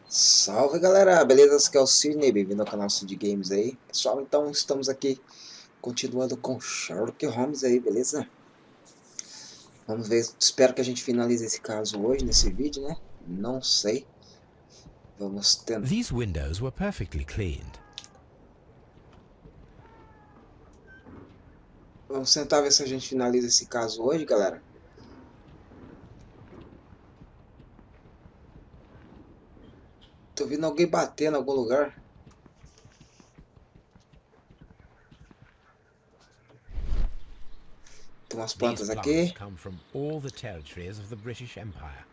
Salve galera, beleza? Esse aqui é o Sidney, bem-vindo ao canal CD Games aí. Pessoal, então estamos aqui continuando com Sherlock Holmes aí, beleza? Vamos ver, espero que a gente finalize esse caso hoje, nesse vídeo, né? Não sei. Vamos tentar. These windows were perfectly cleaned. Vamos tentar ver se a gente finaliza esse caso hoje, galera. Tô vendo alguém bater em algum lugar. Tem umas plantas These aqui. plants come from all the territories of the British Empire.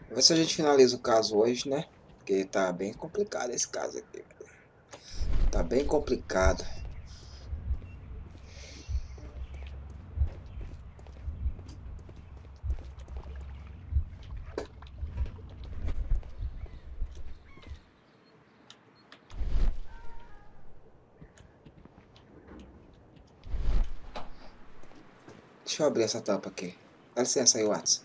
Vamos ver se a gente finaliza o caso hoje, né? Porque tá bem complicado esse caso aqui. Tá bem complicado. Deixa eu abrir essa tampa aqui. Dá licença aí, Watson.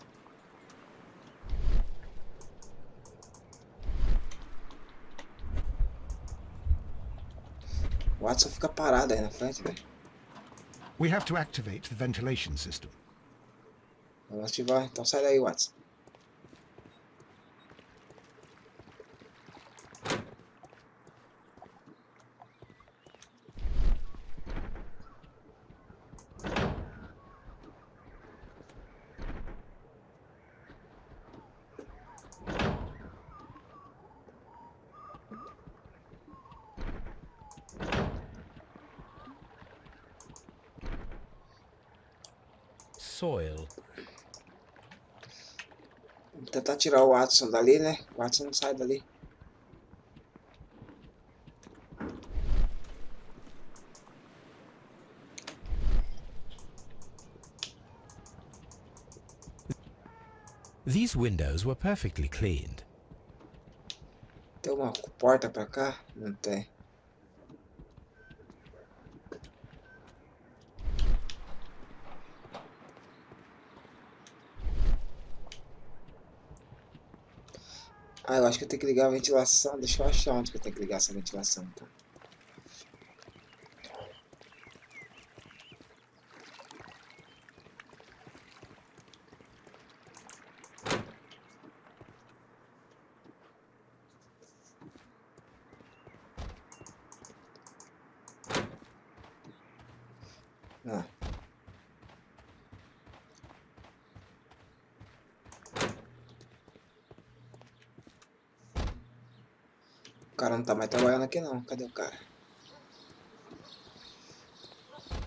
O Watson fica parado aí na frente, velho. We have to activate the ventilation system. Vamos ativar, então sai daí, Watson. Soil. Vamos tentar tirar o Watson dali, né? O Watson não sai dali. These windows were perfectly cleaned. Tem uma porta pra cá? Não tem. Ah, eu acho que eu tenho que ligar a ventilação. Deixa eu achar onde que eu tenho que ligar essa ventilação, então. Ah. O cara não tá mais trabalhando aqui não. Cadê o cara?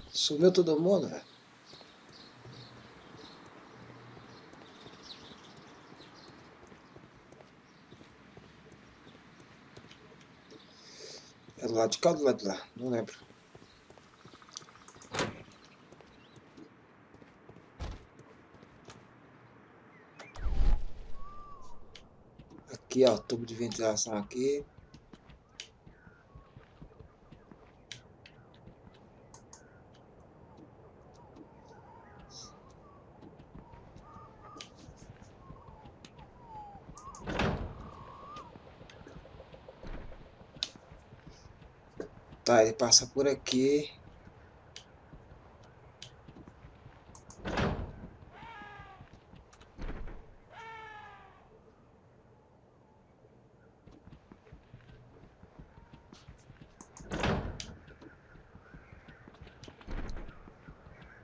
Sumiu todo mundo, velho. É do lado de cá ou do lado de lá? Não lembro. Aqui, ó, tubo de ventilação aqui. Tá, ele passa por aqui.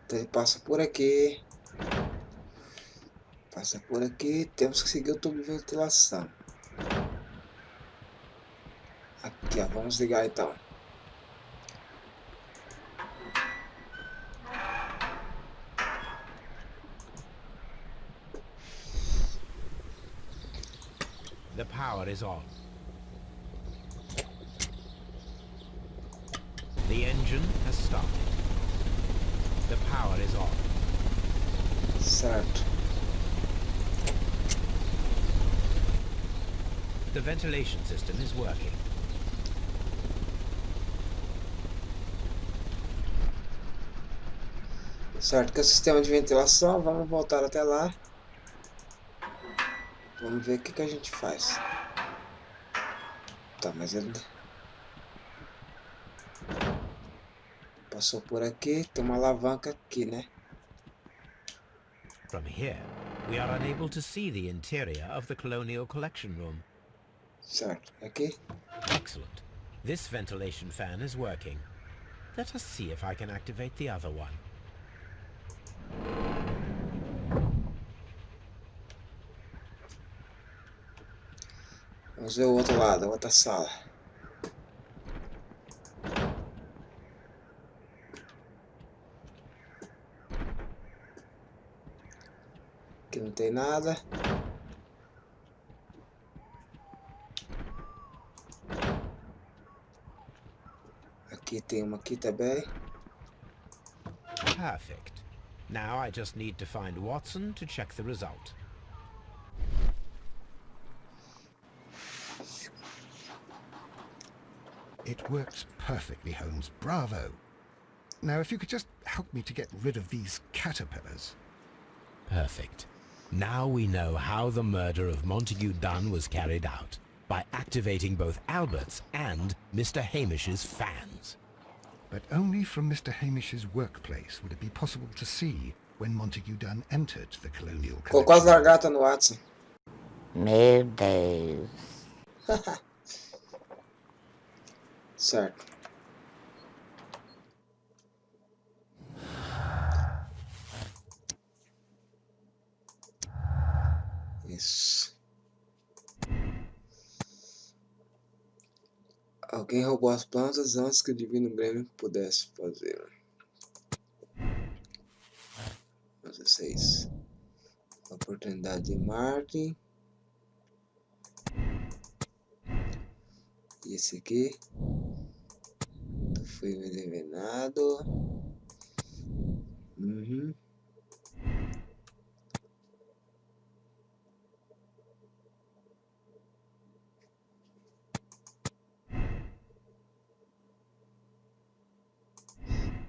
Então ele passa por aqui. Passa por aqui. Temos que seguir o tubo de ventilação. Aqui, ó. Vamos ligar então. The power is on. The engine has started. The power is on. Certo. The ventilation system is working. Certo, que é o sistema de ventilação. Vamos voltar até lá. Vamos ver o que a gente faz. Tá, mas ele passou por aqui. Tem uma alavanca aqui, né? From here, we are unable to see the interior of the Colonial Collection Room. Certo, aqui. Excellent. This ventilation fan is working. Let us see if I can activate the other one. Vamos ver o outro lado, a outra sala. Aqui não tem nada. Aqui tem uma aqui também. Perfect. Now I just need to find Watson to check the result. It works perfectly, Holmes. Bravo. Now, if you could just help me to get rid of these caterpillars. Perfect. Now we know how the murder of Montague Dunn was carried out, by activating both Albert's and Mr. Hamish's fans. But only from Mr. Hamish's workplace would it be possible to see when Montague Dunn entered the Colonial Colocou as Collection. largatas no Watson. Meu Deus. Certo. Isso. Alguém roubou as plantas antes que o Divino Grêmio pudesse fazer. 16. Oportunidade de Martin. E esse aqui. Foi envenenado. Uhum.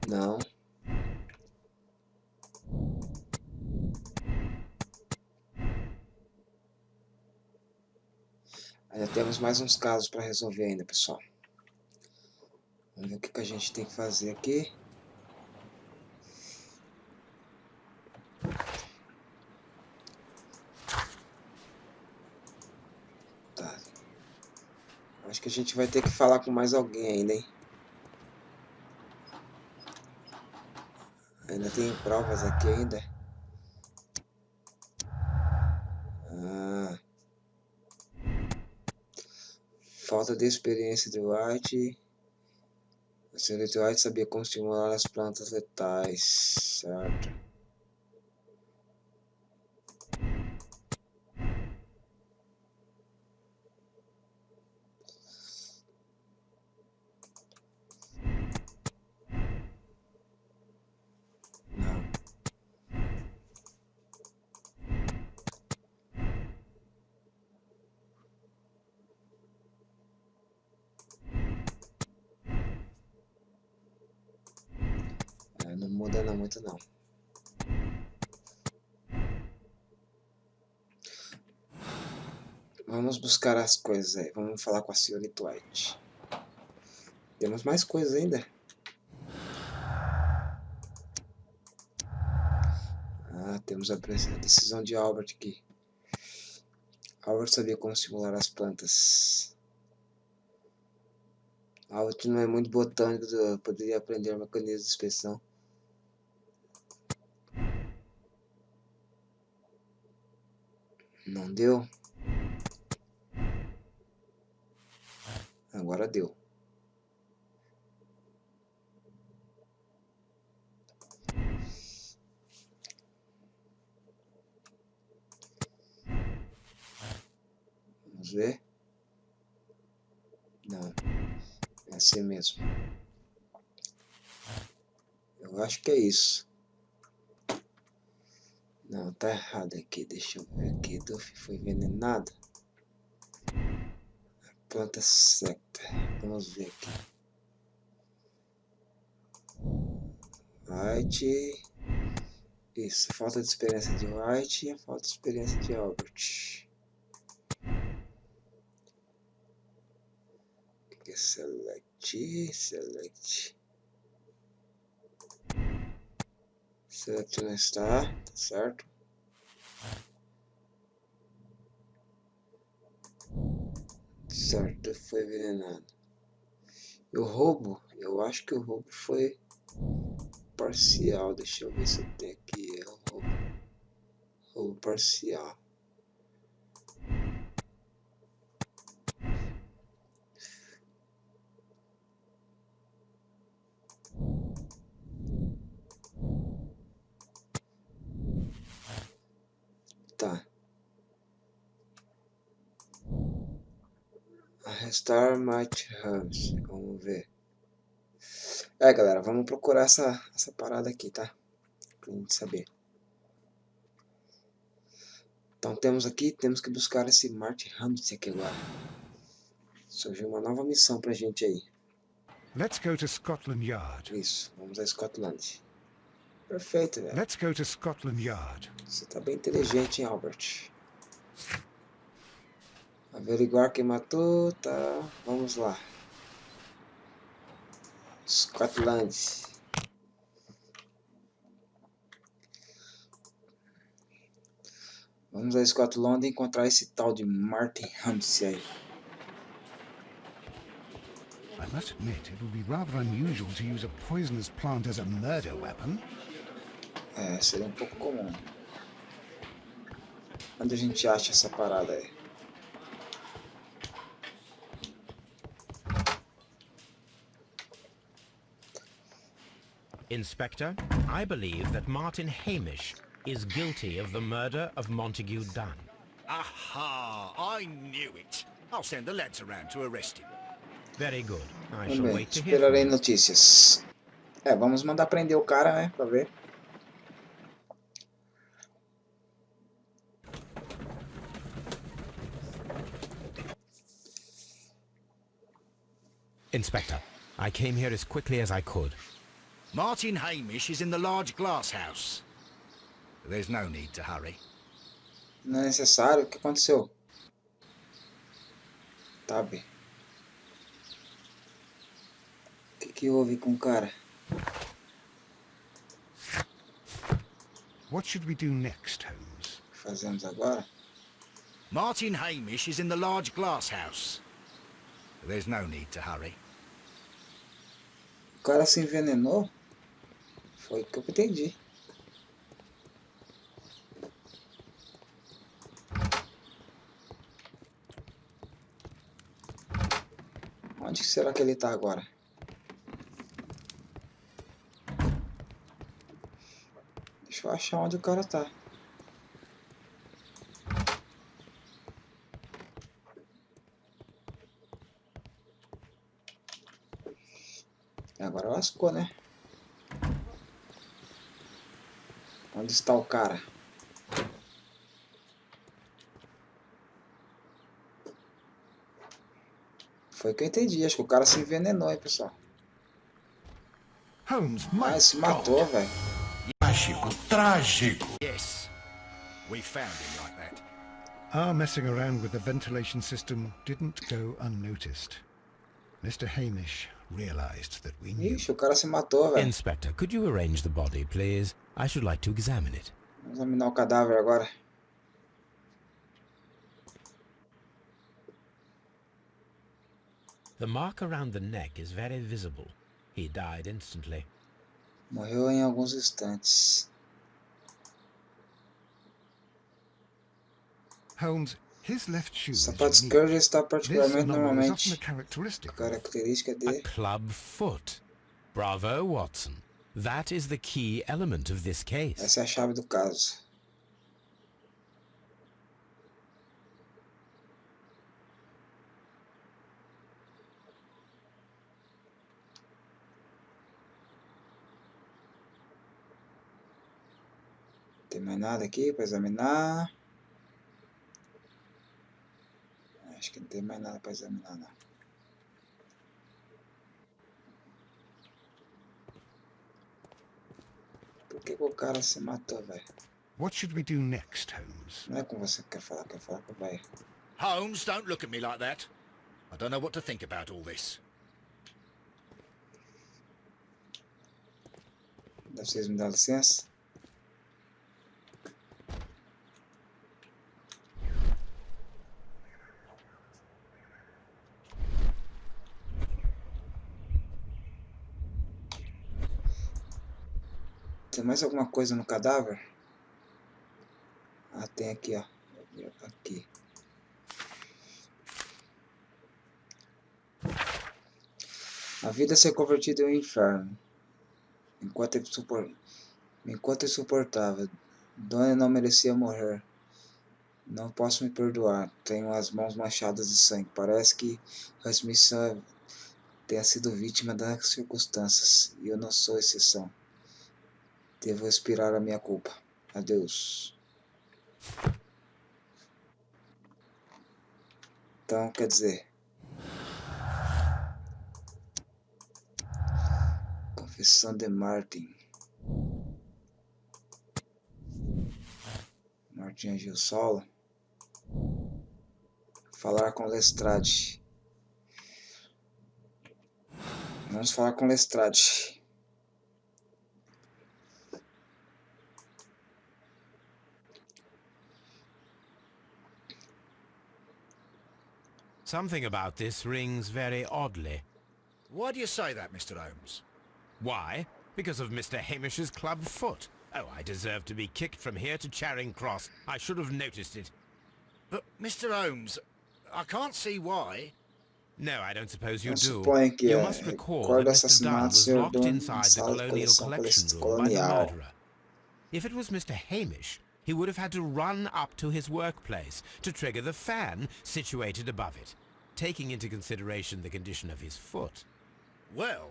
Não. Ainda temos mais uns casos para resolver ainda, pessoal. Vamos ver o que a gente tem que fazer aqui. Tá. Acho que a gente vai ter que falar com mais alguém ainda, hein? Ainda tem provas aqui ainda. Falta de experiência de White. O Sr. White sabia como estimular as plantas letais, certo? Não. Não muda não muito não. Vamos buscar as coisas aí. Vamos falar com a senhorita White. Temos mais coisas ainda. Temos a decisão de Albert aqui. Albert sabia como simular as plantas. Albert não é muito botânico, poderia aprender o mecanismo de inspeção. Não deu? Agora deu. Vamos ver. Não. É assim mesmo. Eu acho que é isso. Não, tá errado aqui. Deixa eu ver aqui. Duff foi envenenado. planta secta. Vamos ver aqui. White. Isso, falta de experiência de White e a falta de experiência de Albert. O que é select? Select não está, tá certo? Certo, foi envenenado. E o roubo? Eu acho que o roubo foi parcial. Deixa eu ver se eu tenho aqui roubo parcial. Tá. Arrestar Achamos. Vamos ver. Galera, vamos procurar essa parada aqui, tá? Pra gente saber. Então temos que buscar esse Achamos aqui agora. Surgiu uma nova missão pra gente aí. Let's go to Scotland Yard. Isso, vamos a Scotland. Perfeito, velho. Let's go to Scotland Yard. Você tá bem inteligente, hein, Albert? Averiguar quem matou, tá. Vamos lá. Scotland. Vamos a Scotland e encontrar esse tal de Martin Hamsey aí. I must admit, it would be rather unusual to use a poisonous plant as a murder weapon. Seria um pouco comum. Onde a gente acha essa parada aí? Inspector, I believe that Martin Hamish is guilty of the murder of Montague Dunn. Aha! I knew it. I'll send the lads around to arrest him. Very good. I Tudo shall bem, wait to hear esperarei from you. notícias. Vamos mandar prender o cara, né? Pra ver. Inspector, I came here as quickly as I could. Martin Hamish is in the large glass house. There's no need to hurry. Não é necessário. O que aconteceu? Tá bem. O que houve com o cara? What should we do next, Holmes? O que fazemos agora? Martin Hamish is in the large glass house. There's no need to hurry. O cara se envenenou? Foi o que eu entendi. Onde será que ele tá agora? Deixa eu achar onde o cara tá. Agora lascou, né? Onde está o cara? Foi o que eu entendi. Acho que o cara se envenenou, hein, pessoal. Holmes, my Se matou, velho. Trágico. Yes. We found him like that. Our messing around with the ventilation system didn't go unnoticed. Mr. Hamish realized that we knew. Ixi, o cara se matou, velho. Inspector, could you arrange the body, please? I should like to examine it. Vamos examinar o cadáver agora. The mark around the neck is very visible. He died instantly. Morreu em alguns instantes. Holmes, his left shoe O is sapato unique. esquerdo está This particularmente anomaly is often a normalmente. characteristic. Característica A de... club foot. Bravo, Watson. That is the key element of this case. Essa é a chave do caso. Tem mais nada aqui para examinar. Acho Acho que não tem mais nada pra examinar, não. Por que o cara se matou, velho? What should we do next, Holmes? Não é com você que quer falar com o velho. Holmes, don't look at me like that. I don't know what to think about all this. Vocês me dão licença? Tem mais alguma coisa no cadáver? Ah, tem aqui, ó. Aqui. A vida ser convertida em um inferno. Enquanto é insuportável. Dona não merecia morrer. Não posso me perdoar. Tenho as mãos manchadas de sangue. Parece que Rasmussen tenha sido vítima das circunstâncias. E eu não sou exceção. Devo expirar a minha culpa. Adeus. Então, quer dizer... Confissão de Martin. Martin agiu solo. Falar com Lestrade. Vamos falar com Lestrade. Something about this rings very oddly. Why do you say that, Mr. Holmes? Why? Because of Mr. Hamish's club foot. Oh, I deserve to be kicked from here to Charing Cross. I should have noticed it. But, Mr. Holmes, I can't see why. No, I don't suppose you Eu do. suponho que You must recall that recorda Mr. Dunn assassinato was Sr. locked Dunn inside the sala de colonial collection room by the colonial. murderer. If it was Mr. Hamish, he would have had to run up to his workplace to trigger the fan situated above it, taking into consideration the condition of his foot. Well,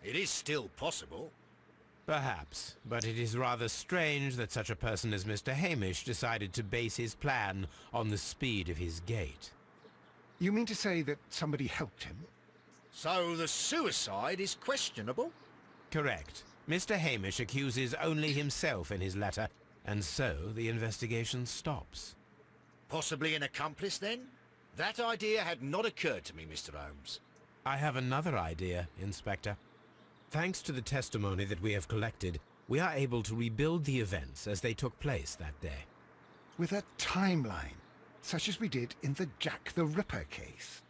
it is still possible. Perhaps, but it is rather strange that such a person as Mr. Hamish decided to base his plan on the speed of his gait. You mean to say that somebody helped him? So the suicide is questionable? Correct. Mr. Hamish accuses only himself in his letter, and so the investigation stops. Possibly an accomplice, then? That idea had not occurred to me, Mr. Holmes. I have another idea, Inspector. Thanks to the testimony that we have collected, we are able to rebuild the events as they took place that day. With a timeline, such as we did in the Jack the Ripper case?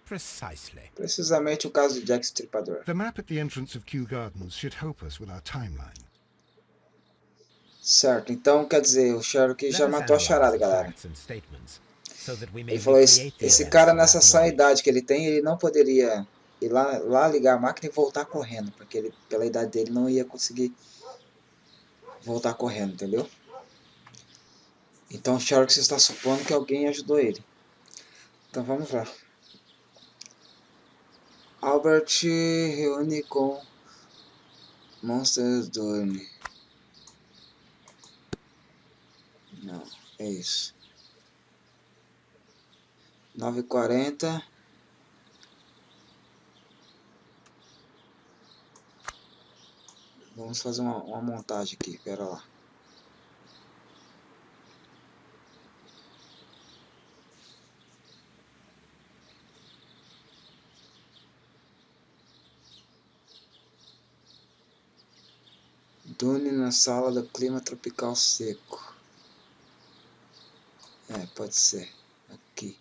Precisely. Precisamente o caso de Jack Stripador. The map at the entrance of Kew Gardens should help us with our timeline. Certo, então quer dizer, o Sherlock Let já us matou a analyze charada, the galera. facts and statements, so that we may Ele falou, recreate the esse events cara without nessa knowledge. idade que ele tem, ele não poderia ir lá ligar a máquina e voltar correndo, porque ele, pela idade dele, não ia conseguir voltar correndo, entendeu? Então o Sherlock está supondo que alguém ajudou ele. Então vamos lá. Albert reúne com Monsters Dorme. Não, é isso. 9h40. Vamos fazer uma montagem aqui, pera lá. Dune na sala do clima tropical seco. É, pode ser. Aqui.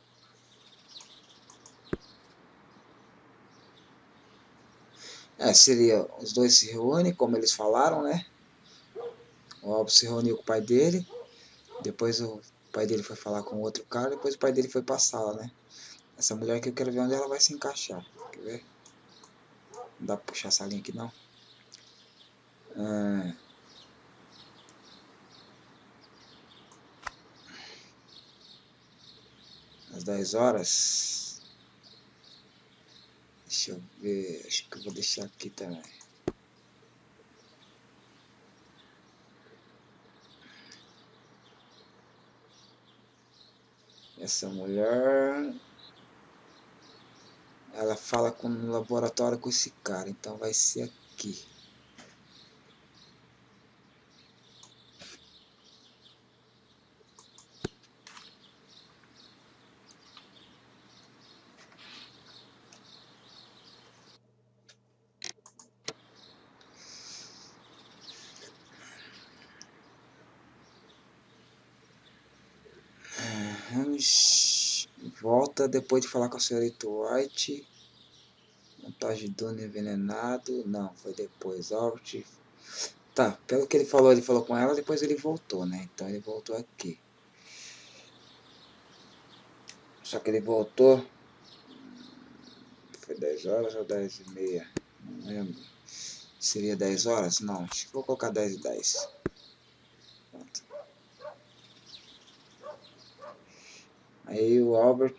É, seria os dois se reúnem, como eles falaram, né? O Albert se reuniu com o pai dele. Depois o pai dele foi falar com outro cara. Depois o pai dele foi pra sala, né? Essa mulher aqui eu quero ver onde ela vai se encaixar. Quer ver? Não dá pra puxar essa linha aqui não. Às 10 horas. Deixa eu ver. Acho que eu vou deixar aqui também. Essa mulher. Ela fala no laboratório com esse cara, então vai ser aqui. Volta depois de falar com a senhorita White. Montagem do envenenado. Não, foi depois. Albert. Tá, pelo que ele falou com ela, depois ele voltou, né? Então ele voltou aqui. Só que ele voltou. Foi 10 horas ou 10 e meia? Não lembro. Seria 10 horas? Não, acho que vou colocar 10 e 10. Pronto. Aí o Albert.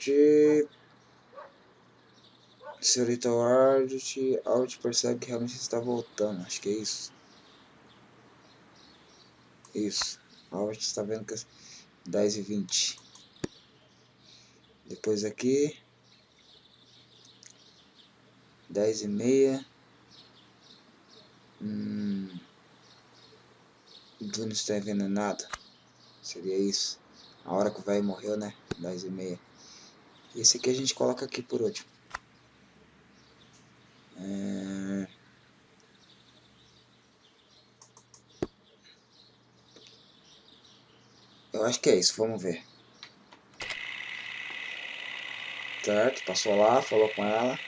Senhorita Albert percebe que realmente está voltando. Acho que é isso. Isso. Albert está vendo que é 10 e 20. Depois aqui. 10 e meia. O Bruno está envenenado. Seria isso. A hora que o velho morreu, né? 10 e meia. Esse aqui a gente coloca aqui por último. Eu acho que é isso. Vamos ver. Certo. Passou lá. Falou com ela.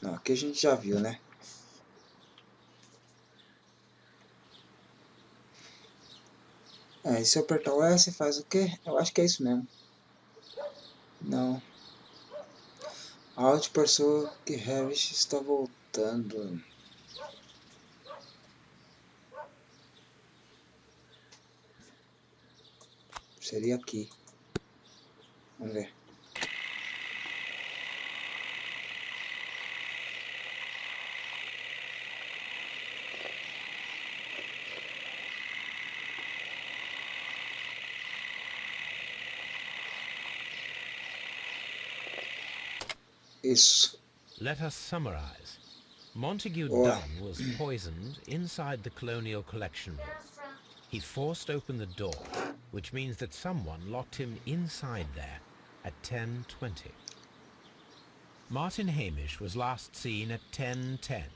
Não, aqui a gente já viu, né? E se eu apertar o S faz o quê? Eu acho que é isso mesmo. Não. A outra pessoa que Harris está voltando. Seria aqui. Vamos ver. Isso. Let us summarize. Montague Oh. Dunn was poisoned inside the Colonial Collection Room. He forced open the door, which means that someone locked him inside there at 10:20. Martin Hamish was last seen at 10:10.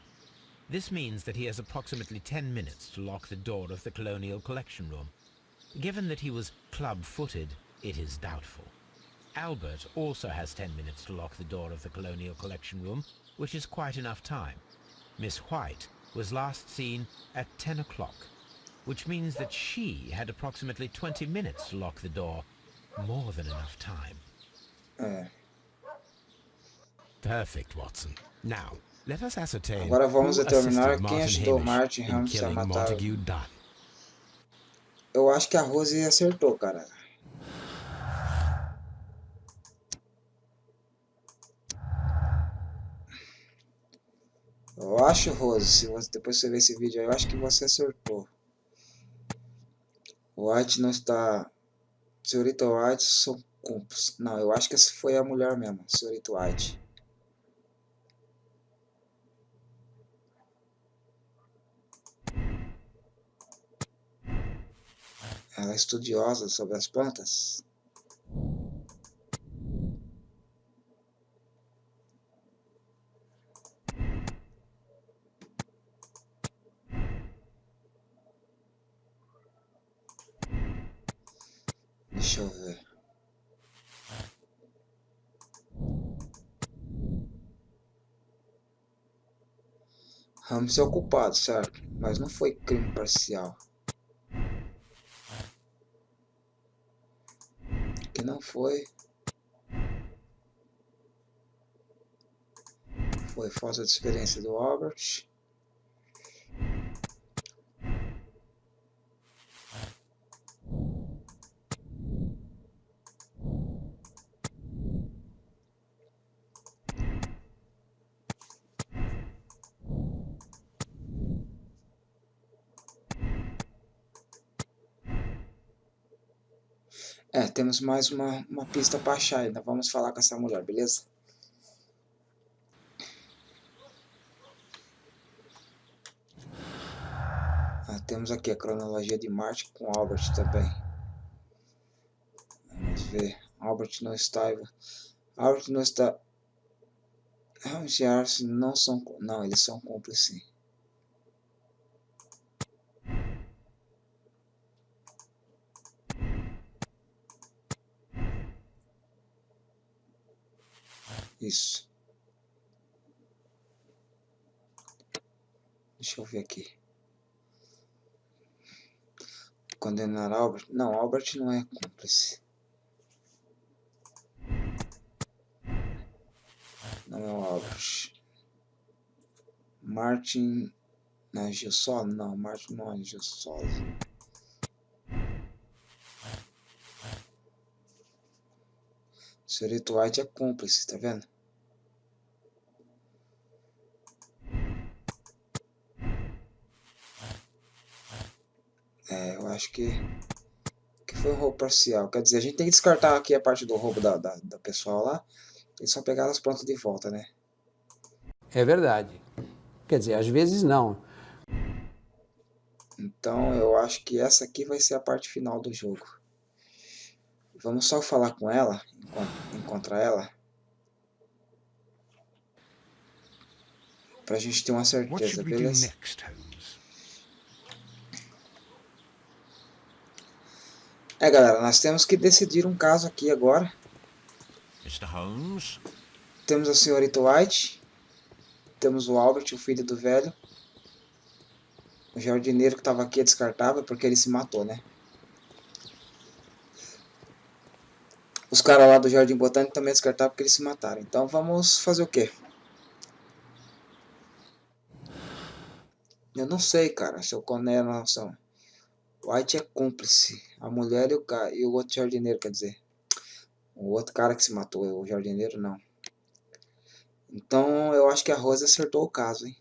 This means that he has approximately 10 minutes to lock the door of the Colonial Collection Room. Given that he was club-footed, it is doubtful. Albert also has 10 minutes to lock the door of the Colonial Collection Room, which is quite enough time. Miss White was last seen at 10 o'clock, which means that she had approximately 20 minutes to lock the door. More than enough time. Perfect, Watson. Now, let us ascertain Agora vamos who determinar assisted quem Martin ajudou Hamish Martin in Hamish a killing matar. Montague Dunn. Eu acho que a Rose acertou, cara. Eu acho, Rose, se você, depois você ver esse vídeo aí, eu acho que você acertou. White não está... Senhorita White são cúmplices. Não, eu acho que essa foi a mulher mesmo, Senhorita White. Ela é estudiosa sobre as plantas. Deixa eu ver. Ramos é o culpado, certo? Mas não foi crime parcial. Que não foi. Foi falta de experiência do Albert. É, temos mais uma pista para achar ainda. Vamos falar com essa mulher, beleza? Temos aqui a cronologia de Martin com Albert também. Vamos ver. Albert não está... Albert não está... Holmes e Arce não são... Não, eles são cúmplices. Isso. Deixa eu ver aqui. Condenar Albert? Não, Albert não é cúmplice. Não é o Albert. Martin agiu só? Não, Martin não agiu só. Senhorito White é cúmplice, tá vendo? Eu acho que foi um roubo parcial. Quer dizer, a gente tem que descartar aqui a parte do roubo da pessoal lá. Eles só pegaram as prontas de volta, né? É verdade. Quer dizer, às vezes não. Então eu acho que essa aqui vai ser a parte final do jogo. Vamos só falar com ela, encontrar ela. Pra gente ter uma certeza, beleza? Galera, nós temos que decidir um caso aqui agora. Mr. Holmes? Temos a senhorita White. Temos o Albert, o filho do velho. O jardineiro que estava aqui é descartável porque ele se matou, né? Os caras lá do Jardim Botânico também é descartável porque eles se mataram. Então vamos fazer o quê? Eu não sei, cara, se eu condeno a ação. White é cúmplice. A mulher e o outro jardineiro, quer dizer. O outro cara que se matou, o jardineiro não. Então eu acho que a Rose acertou o caso, hein?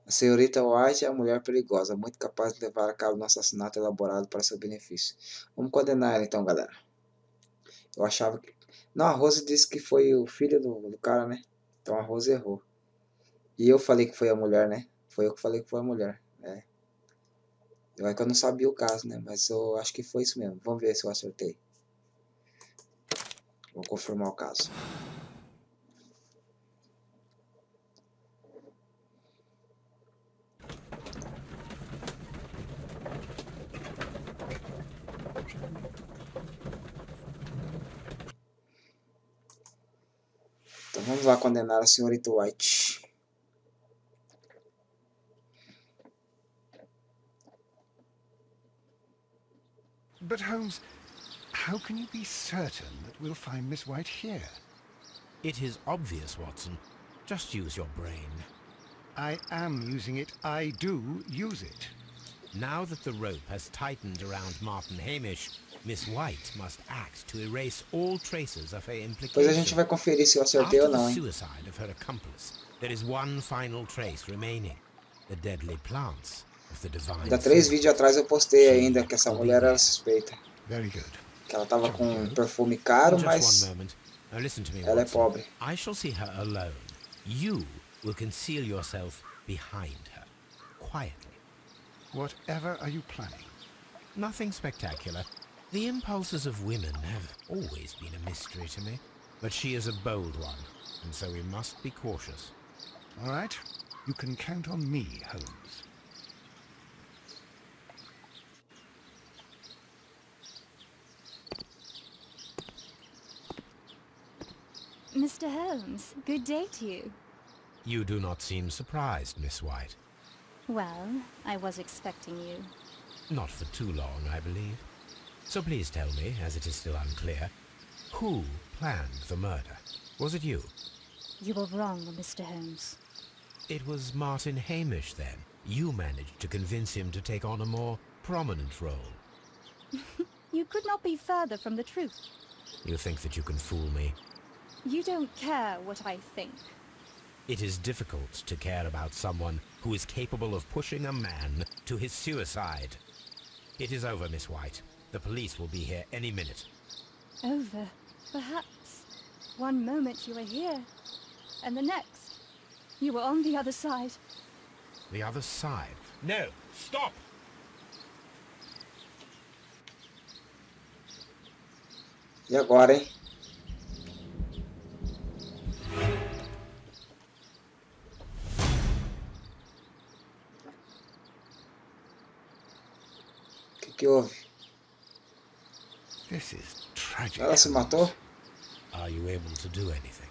A senhorita White é a mulher perigosa, muito capaz de levar a cabo um assassinato elaborado para seu benefício. Vamos condenar ela então, galera. Eu achava que... Não, a Rose disse que foi o filho do cara, né? Então a Rose errou. E eu falei que foi a mulher, né? Foi eu que falei que foi a mulher. É que eu não sabia o caso, né? Mas eu acho que foi isso mesmo. Vamos ver se eu acertei. Vou confirmar o caso. Então vamos lá condenar a senhorita White. But Holmes, how can you be certain that we'll find Miss White here? It is obvious, Watson. Just use your brain. I am using it. I do use it. Now that the rope has tightened around Martin Hamish, Miss White must act to erase all traces of her implication. Pois a gente vai conferir se eu acertei ou não, hein? After the suicide of her accomplice, there is one final trace remaining: the deadly plants of the divine. Ainda 3 vídeos atrás eu postei ainda que essa mulher era suspeita. Very good. Que ela tava com um perfume caro, mas Now listen to me, ela é Watson. pobre. I shall see her alone. You will conceal yourself behind her, quietly. Whatever are you planning? Nothing spectacular. The impulses of women have always been a mystery to me. But she is a bold one, and so we must be cautious. All right. You can count on me, Holmes. Mr. Holmes, good day to you. You do not seem surprised, Miss White. Well, I was expecting you. Not for too long, I believe. So please tell me, as it is still unclear, who planned the murder? Was it you? You were wrong, Mr. Holmes. It was Martin Hamish, then. You managed to convince him to take on a more prominent role. You could not be further from the truth. You think that you can fool me? You don't care what I think. It is difficult to care about someone who is capable of pushing a man to his suicide. It is over, Miss White. The police will be here any minute. Over, perhaps. One moment you were here, and the next, you were on the other side. The other side? No! Stop! E agora, hein? O que houve? This is tragic. Ela se matou? Are you able to do anything?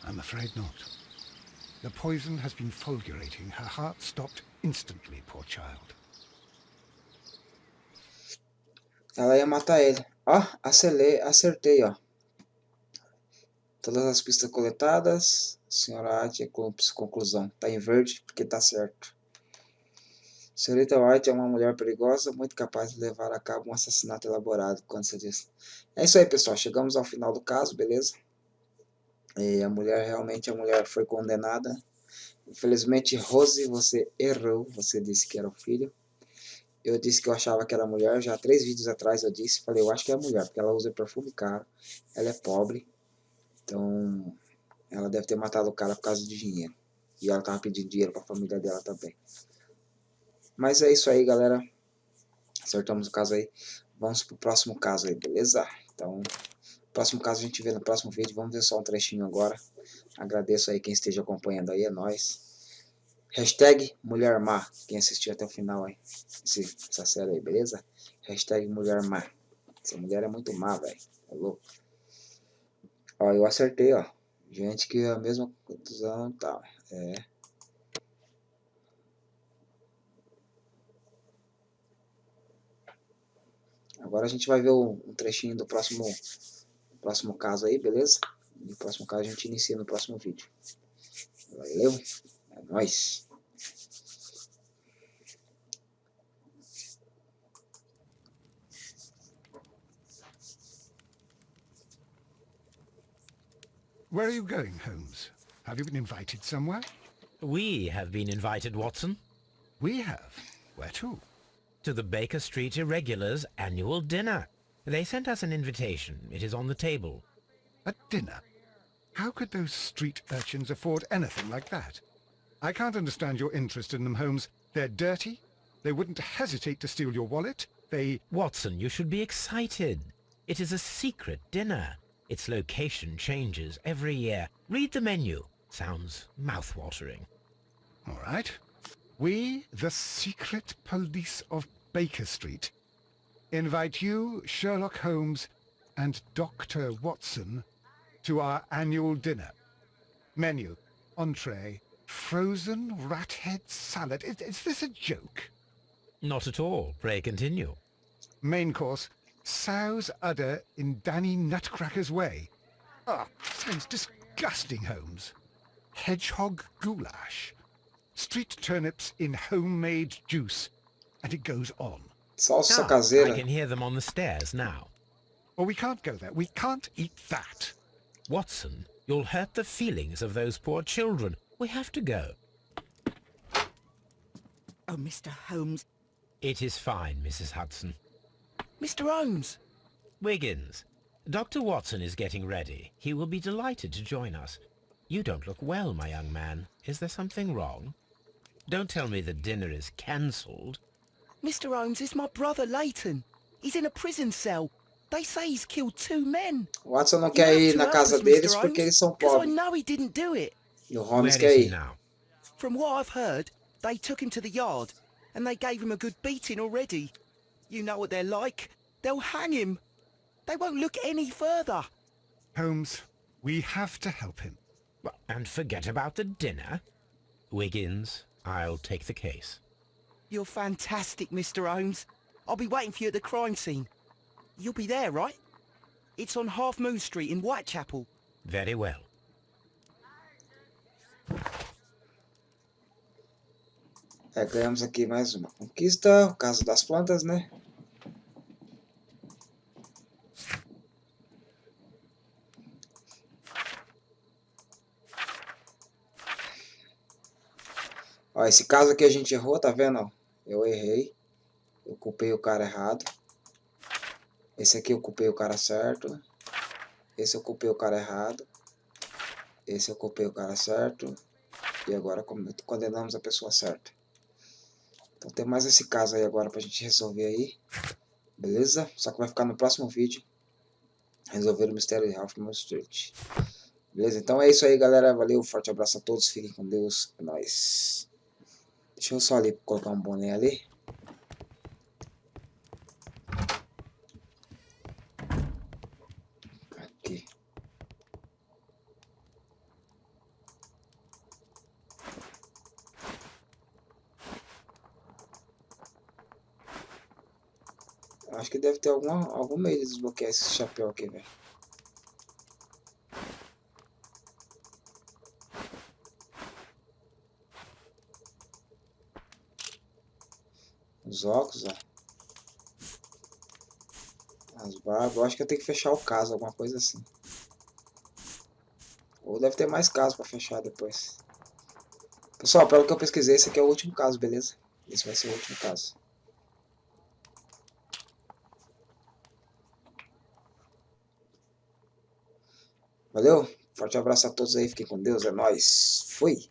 I'm afraid not. The poison has been fulgurating. Her heart stopped instantly, poor child. Ela ia matar ele. Ó, acertei, ó. Todas as pistas coletadas. Senhora White, conclusão. Tá em verde porque tá certo. Senhorita White é uma mulher perigosa, muito capaz de levar a cabo um assassinato elaborado, quando você diz. É isso aí, pessoal. Chegamos ao final do caso, beleza? E a mulher foi condenada. Infelizmente, Rose, você errou. Você disse que era o filho. Eu disse que eu achava que era mulher. Já 3 vídeos atrás eu disse. Falei, eu acho que é mulher, porque ela usa perfume caro. Ela é pobre. Então, ela deve ter matado o cara por causa de dinheiro. E ela tava pedindo dinheiro pra família dela também. Mas é isso aí, galera. Acertamos o caso aí. Vamos pro próximo caso aí, beleza? Então, próximo caso a gente vê no próximo vídeo. Vamos ver só um trechinho agora. Agradeço aí quem esteja acompanhando aí, é nóis. Hashtag Mulher Má. Quem assistiu até o final aí. Essa série aí, beleza? Hashtag Mulher Má. Essa mulher é muito má, velho. É louco. Ó, eu acertei, ó. Gente que é a mesma conclusão e tal. É. Agora a gente vai ver um trechinho do próximo caso aí, beleza? E o próximo caso a gente inicia no próximo vídeo. Valeu? É nóis! Where are you going, Holmes? Have you been invited somewhere? We have been invited, Watson. We have. Where to? To the Baker Street Irregulars' annual dinner. They sent us an invitation. It is on the table. A dinner? How could those street urchins afford anything like that? I can't understand your interest in them, Holmes. They're dirty. They wouldn't hesitate to steal your wallet. They... Watson, you should be excited. It is a secret dinner. Its location changes every year. Read the menu. Sounds mouth-watering. All right. We, the secret police of Baker Street, invite you, Sherlock Holmes, and Dr. Watson to our annual dinner. Menu, entree, frozen rat head salad. Is this a joke? Not at all. Pray continue. Main course, sow's udder in Danny Nutcracker's way. Ah, sounds disgusting, Holmes. Hedgehog goulash. Street turnips in homemade juice. And it goes on. Salsa I caseira. can hear them on the stairs now. Oh, we can't go there. We can't eat that. Watson, you'll hurt the feelings of those poor children. We have to go. Oh, Mr. Holmes. It is fine, Mrs. Hudson. Mr. Holmes! Wiggins, Dr. Watson is getting ready. He will be delighted to join us. You don't look well, my young man. Is there something wrong? Don't tell me the dinner is cancelled. Mr. Holmes is my brother Leighton. He's in a prison cell. They say he's killed 2 men. Watson não You quer have ir to na help casa us, deles Mr. porque eles são Holmes, 'cause I pobres. know he didn't do it. E o Where Holmes is quer he ir. now? From what I've heard, they took him to the yard, and they gave him a good beating already. You know what they're like. They'll hang him. They won't look any further. Holmes, we have to help him. And forget about the dinner? Wiggins, I'll take the case. You're fantastic, Mr. Holmes. I'll be waiting for you at the crime scene. You'll be there, right? It's on Half Moon Street in Whitechapel. Very well. Ganhamos aqui mais uma conquista. O caso das plantas, né? Ó, esse caso aqui a gente errou, tá vendo? Eu errei. Eu culpei o cara errado. Esse aqui eu culpei o cara certo. Esse eu culpei o cara errado. Esse eu culpei o cara certo. E agora condenamos a pessoa certa. Então tem mais esse caso aí agora pra gente resolver aí. Beleza? Só que vai ficar no próximo vídeo. Resolver o mistério de Halfman Street. Beleza? Então é isso aí, galera. Valeu, forte abraço a todos. Fiquem com Deus. É nóis. Deixa eu só ali colocar um boné ali. Aqui. Acho que deve ter algum meio de desbloquear esse chapéu aqui, velho. Os óculos, ó. As barbas. Eu acho que eu tenho que fechar o caso, alguma coisa assim. Ou deve ter mais casos pra fechar depois. Pessoal, pelo que eu pesquisei, esse aqui é o último caso, beleza? Esse vai ser o último caso. Valeu, forte abraço a todos aí, fiquem com Deus, é nóis, fui!